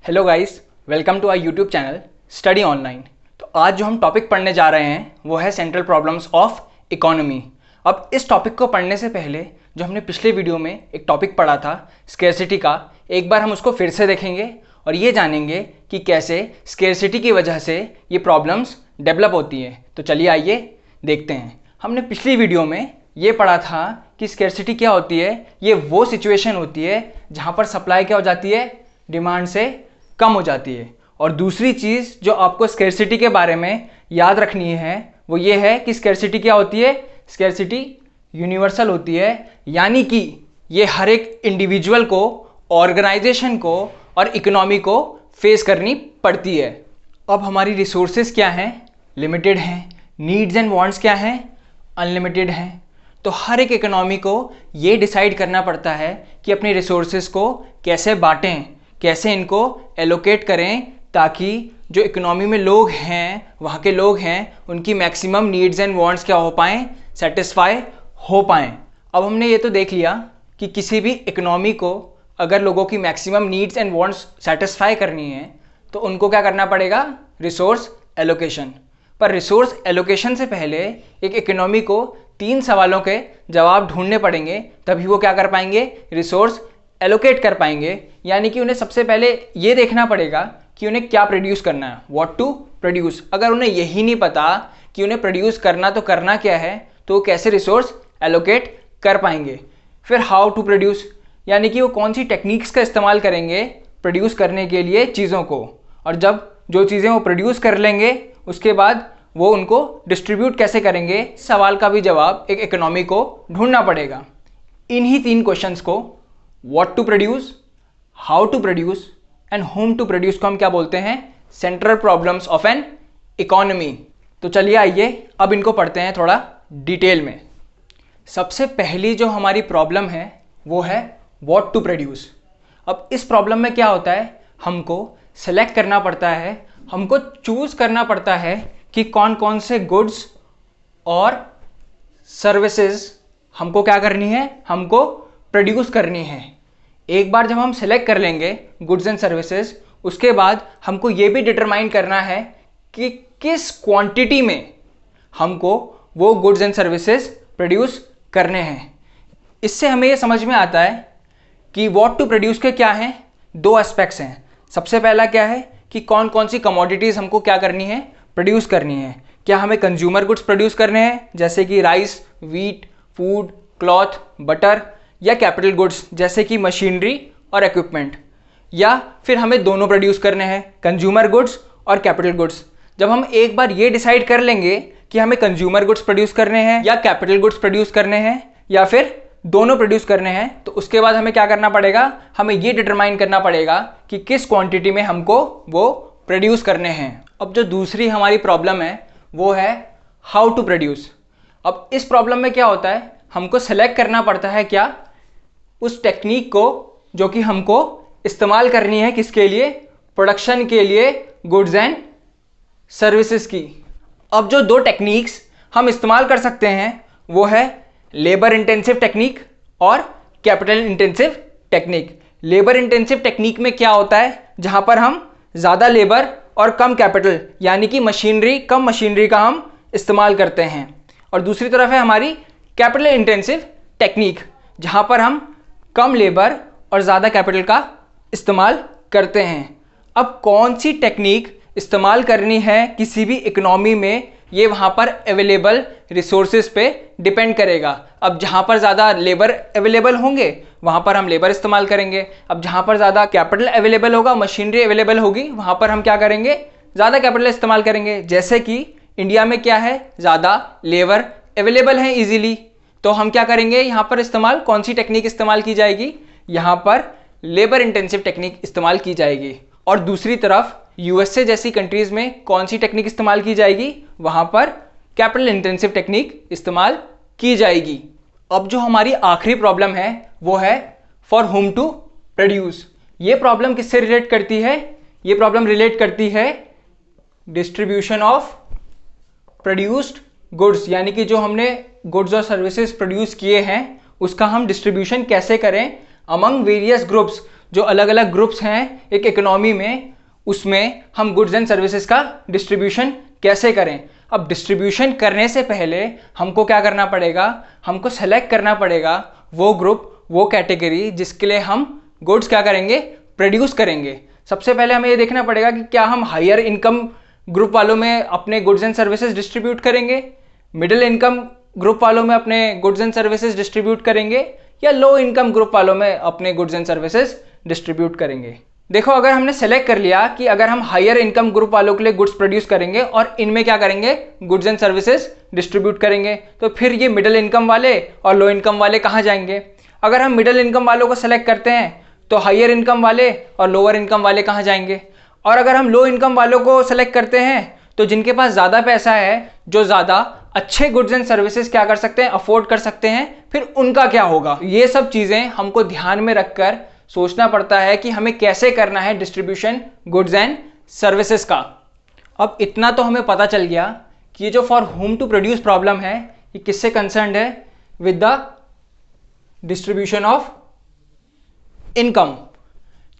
Hello guys, welcome to our YouTube channel study online. तो आज जो हम टॉपिक पढ़ने जा रहे हैं वो है सेंट्रल प्रॉब्लम्स ऑफ इकोनॉमी। अब इस टॉपिक को पढ़ने से पहले जो हमने पिछले वीडियो में एक टॉपिक पढ़ा था स्केर्सिटी का, एक बार हम उसको फिर से देखेंगे और ये जानेंगे कि कैसे स्केर्सिटी की वजह से ये प्रॉब्लम्स डेवलप होती हैं। तो चलिए आइए देखते हैं। हमने पिछली वीडियो में ये पढ़ा था कि स्केर्सिटी क्या होती है। ये वो सिचुएशन होती है जहाँ पर सप्लाई क्या हो जाती है, डिमांड से कम हो जाती है। और दूसरी चीज़ जो आपको स्केर्सिटी के बारे में याद रखनी है वो ये है कि स्केर्सिटी क्या होती है, स्केर्सिटी यूनिवर्सल होती है, यानी कि ये हर एक इंडिविजुअल को, ऑर्गेनाइजेशन को और इकोनॉमी को फेस करनी पड़ती है। अब हमारी रिसोर्सेज क्या हैं, लिमिटेड हैं। नीड्स एंड वांट्स क्या हैं, अनलिमिटेड हैं। तो हर एक इकोनॉमी को ये डिसाइड करना पड़ता है कि अपने रिसोर्सेज को कैसे बांटें, कैसे इनको एलोकेट करें, ताकि जो इकोनॉमी में लोग हैं, वहाँ के लोग हैं, उनकी मैक्सिमम नीड्स एंड वांट्स क्या हो पाएँ, सेटिस्फाई हो पाएँ। अब हमने ये तो देख लिया कि किसी भी इकोनॉमी को अगर लोगों की maximum needs and wants satisfy करनी है तो उनको क्या करना पड़ेगा, रिसोर्स एलोकेशन। पर रिसोर्स एलोकेशन से पहले एक इकोनॉमी को 3 सवालों के जवाब ढूंढने पड़ेंगे, तभी वो क्या कर पाएंगे, रिसोर्स एलोकेट कर पाएंगे। यानी कि उन्हें सबसे पहले ये देखना पड़ेगा कि उन्हें क्या प्रोड्यूस करना है, व्हाट टू प्रोड्यूस। अगर उन्हें यही नहीं पता कि उन्हें प्रोड्यूस करना तो करना क्या है, तो वो कैसे रिसोर्स एलोकेट कर पाएंगे। फिर हाउ टू प्रोड्यूस, यानी कि वो कौन सी टेक्निक्स का इस्तेमाल करेंगे प्रोड्यूस करने के लिए चीज़ों को। और जब जो चीज़ें वो प्रोड्यूस कर लेंगे उसके बाद वो उनको डिस्ट्रीब्यूट कैसे करेंगे, सवाल का भी जवाब एक इकोनॉमी को ढूंढना पड़ेगा। इन्हीं 3 क्वेश्चंस को, what to produce, how to produce and whom to produce, को हम क्या बोलते हैं, central problems of an economy. तो चलिए आइए अब इनको पढ़ते हैं थोड़ा डिटेल में। सबसे पहली जो हमारी प्रॉब्लम है वो है व्हाट टू प्रोड्यूस। अब इस प्रॉब्लम में क्या होता है, हमको सेलेक्ट करना पड़ता है, हमको चूज करना पड़ता है कि कौन कौन से गुड्स और सर्विसेज हमको क्या करनी है, हमको प्रोड्यूस करनी है। एक बार जब हम सेलेक्ट कर लेंगे गुड्स एंड सर्विसेज, उसके बाद हमको ये भी डिटरमाइन करना है कि किस क्वांटिटी में हमको वो गुड्स एंड सर्विसेज प्रोड्यूस करने हैं। इससे हमें ये समझ में आता है कि व्हाट टू प्रोड्यूस के क्या हैं, 2 एस्पेक्ट्स हैं। सबसे पहला क्या है कि कौन कौन सी कमोडिटीज़ हमको क्या करनी है, प्रोड्यूस करनी है। क्या हमें कंज्यूमर गुड्स प्रोड्यूस करने हैं जैसे कि rice, wheat, food, cloth, butter, या कैपिटल गुड्स जैसे कि मशीनरी और इक्विपमेंट, या फिर हमें दोनों प्रोड्यूस करने हैं, कंज्यूमर गुड्स और कैपिटल गुड्स। जब हम एक बार ये डिसाइड कर लेंगे कि हमें कंज्यूमर गुड्स प्रोड्यूस करने हैं या कैपिटल गुड्स प्रोड्यूस करने हैं या फिर दोनों प्रोड्यूस करने हैं, तो उसके बाद हमें क्या करना पड़ेगा, हमें ये डिटरमाइन करना पड़ेगा कि किस क्वांटिटी में हमको वो प्रोड्यूस करने हैं। अब जो दूसरी हमारी प्रॉब्लम है वो है हाउ टू प्रोड्यूस। अब इस प्रॉब्लम में क्या होता है, हमको सेलेक्ट करना पड़ता है क्या, उस टेक्निक को जो कि हमको इस्तेमाल करनी है, किसके लिए, प्रोडक्शन के लिए गुड्स एंड सर्विसेज की। अब जो 2 टेक्निक्स हम इस्तेमाल कर सकते हैं वो है लेबर इंटेंसिव टेक्निक और capital intensive technique. Labour intensive technique में क्या होता है, जहां पर हम ज़्यादा लेबर और कम कैपिटल, यानी कि मशीनरी, कम मशीनरी का हम इस्तेमाल करते हैं। और दूसरी तरफ है हमारी कैपिटल इंटेंसिव टेक्निक, जहां पर हम कम लेबर और ज़्यादा कैपिटल का इस्तेमाल करते हैं। अब कौन सी टेक्निक इस्तेमाल करनी है किसी भी इकोनॉमी में, ये वहाँ पर अवेलेबल रिसोर्सेज पे डिपेंड करेगा। अब जहाँ पर ज़्यादा लेबर अवेलेबल होंगे वहाँ पर हम लेबर इस्तेमाल करेंगे। अब जहाँ पर ज़्यादा कैपिटल अवेलेबल होगा, मशीनरी अवेलेबल होगी, वहाँ पर हम क्या करेंगे, ज़्यादा कैपिटल इस्तेमाल करेंगे। जैसे कि इंडिया में क्या है, ज़्यादा लेबर अवेलेबल है ईजिली, तो हम क्या करेंगे, यहाँ पर इस्तेमाल कौन सी टेक्निक इस्तेमाल की जाएगी, यहाँ पर लेबर इंटेंसिव टेक्निक इस्तेमाल की जाएगी। और दूसरी तरफ यूएसए जैसी कंट्रीज में कौन सी टेक्निक इस्तेमाल की जाएगी, वहाँ पर कैपिटल इंटेंसिव टेक्निक इस्तेमाल की जाएगी। अब जो हमारी आखिरी प्रॉब्लम है वो है फॉर होम टू प्रोड्यूस। ये प्रॉब्लम किससे रिलेट करती है, ये प्रॉब्लम रिलेट करती है डिस्ट्रीब्यूशन ऑफ प्रोड्यूस्ड गुड्स, यानी कि जो हमने गुड्स और सर्विसेज प्रोड्यूस किए हैं उसका हम डिस्ट्रीब्यूशन कैसे करें अमंग वेरियस ग्रुप्स। जो अलग अलग ग्रुप्स हैं एक इकोनॉमी में, उसमें हम गुड्स एंड सर्विसेज का डिस्ट्रीब्यूशन कैसे करें। अब डिस्ट्रीब्यूशन करने से पहले हमको क्या करना पड़ेगा, हमको सेलेक्ट करना पड़ेगा वो ग्रुप, वो कैटेगरी जिसके लिए हम गुड्स क्या करेंगे, प्रोड्यूस करेंगे। सबसे पहले हमें ये देखना पड़ेगा कि क्या हम हायर इनकम ग्रुप वालों में अपने गुड्स एंड सर्विसेज डिस्ट्रीब्यूट करेंगे, मिडिल इनकम ग्रुप वालों में अपने गुड्स एंड सर्विसेज डिस्ट्रीब्यूट करेंगे, या लो इनकम ग्रुप वालों में अपने गुड्स एंड सर्विसेज डिस्ट्रीब्यूट करेंगे। देखो, अगर हमने सेलेक्ट कर लिया कि अगर हम हायर इनकम ग्रुप वालों के लिए गुड्स प्रोड्यूस करेंगे और इनमें क्या करेंगे, गुड्स एंड सर्विसेज डिस्ट्रीब्यूट करेंगे, तो फिर ये मिडिल इनकम वाले और लो इनकम वाले कहाँ जाएंगे। अगर हम मिडिल इनकम वालों को सेलेक्ट करते हैं तो हायर इनकम वाले और लोअर इनकम वाले कहाँ जाएंगे। और अगर हम लो इनकम वालों को सेलेक्ट करते हैं तो जिनके पास ज़्यादा पैसा है, जो ज़्यादा अच्छे गुड्स एंड सर्विसेज क्या कर सकते हैं, अफोर्ड कर सकते हैं, फिर उनका क्या होगा। ये सब चीज़ें हमको ध्यान में रखकर सोचना पड़ता है कि हमें कैसे करना है डिस्ट्रीब्यूशन गुड्स एंड सर्विसेज का। अब इतना तो हमें पता चल गया कि ये जो for whom to produce problem है ये किससे कंसर्न्ड है, with the distribution of income.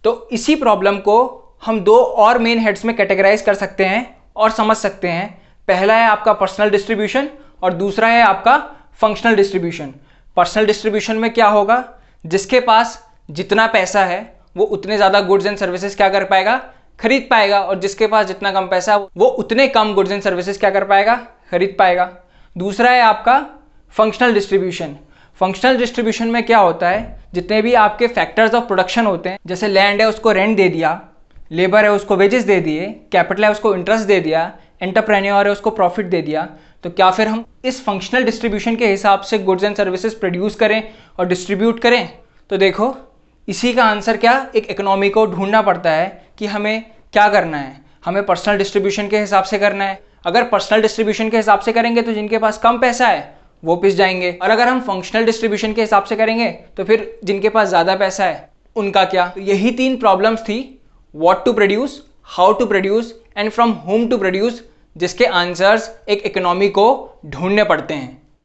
तो इसी प्रॉब्लम को हम दो और मेन हेड्स में कैटेगराइज कर सकते हैं और समझ सकते हैं। पहला है आपका पर्सनल डिस्ट्रीब्यूशन और दूसरा है आपका फंक्शनल डिस्ट्रीब्यूशन। पर्सनल डिस्ट्रीब्यूशन में क्या होगा, जिसके पास जितना पैसा है वो उतने ज़्यादा गुड्स एंड सर्विसेज क्या कर पाएगा, खरीद पाएगा, और जिसके पास जितना कम पैसा है वो उतने कम गुड्स एंड सर्विसेज क्या कर पाएगा, खरीद पाएगा। दूसरा है आपका फंक्शनल डिस्ट्रीब्यूशन। फंक्शनल डिस्ट्रीब्यूशन में क्या होता है, जितने भी आपके फैक्टर्स ऑफ प्रोडक्शन होते हैं, जैसे लैंड है उसको रेंट दे दिया, लेबर है उसको वेजेस दे दिए, कैपिटल है उसको इंटरेस्ट दे दिया, एंटरप्रेन्योर है उसको प्रॉफिट दे दिया, तो क्या फिर हम इस फंक्शनल डिस्ट्रीब्यूशन के हिसाब से गुड्स एंड सर्विसेज प्रोड्यूस करें और डिस्ट्रीब्यूट करें। तो देखो, इसी का आंसर क्या, एक इकोनॉमी को ढूंढना पड़ता है कि हमें क्या करना है। हमें पर्सनल डिस्ट्रीब्यूशन के हिसाब से करना है। अगर पर्सनल डिस्ट्रीब्यूशन के हिसाब से करेंगे तो जिनके पास कम पैसा है वो पिस जाएंगे, और अगर हम फंक्शनल डिस्ट्रीब्यूशन के हिसाब से करेंगे तो फिर जिनके पास ज़्यादा पैसा है उनका क्या। तो यही तीन प्रॉब्लम्स थी, what to produce, how to produce and from whom to produce, जिसके आंसर्स एक इकोनॉमी को ढूंढने पड़ते हैं।